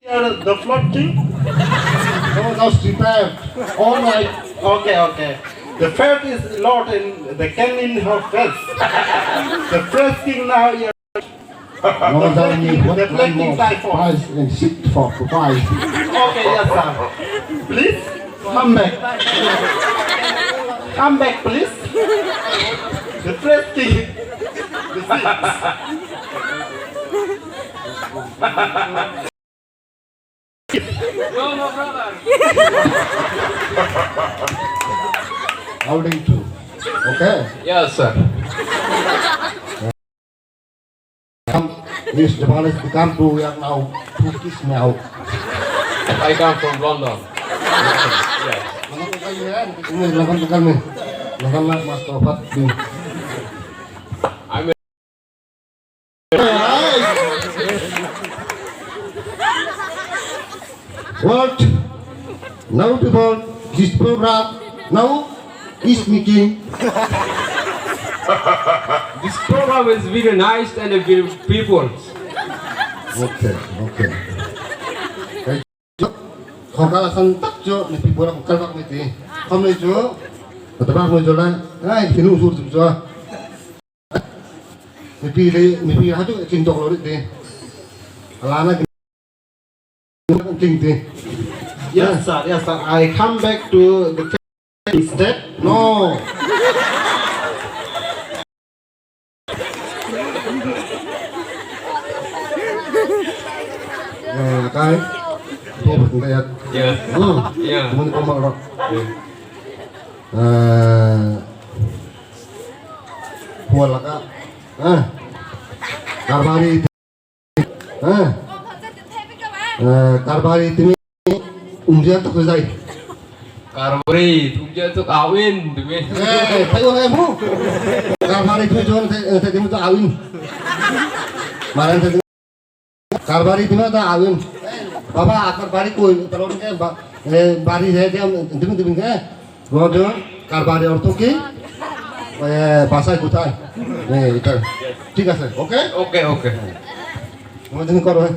The floating? No, just prepared. All right. Okay. The fat is a lot in the can in her face. The first thing now you're No, that means what the one floating more type of. price and sit for price. Okay, yes, sir. Please come back. Come back, please. The first thing. The six. No, brother. Holding two. Okay. Yes, sir. This Japanese become to we are now two kiss now. I come from London. Yes. Lakukan kami. Lakukan mas topat di. I'm What? Now people, this program now is making. This program is very nice and very people. Okay. Không có là phân tắc cho nên people không cân bằng gì. Không nên chúa. Và tập mo rồi này thì nu sụt rồi. Maybe hatu ching dok lo đi. Alana ching đi. Yes, sir. I come back to the instead. No. Cái tôi một cái Yeah. Yeah. mình có mặc rồi hual là cái karbari karbari timi umjian tak selesai Karbari, tujuan untuk awin, demi. thấy không em không karbari timi jual thấy timi tu awin maran thấy karbari timi tu awin Baba akar bari koi telur ke bari saya dia timi ke gua dia karbari orto ki bahasa kutai itu ঠিক আছে ওকে Okay. আমাদের করো হ্যাঁ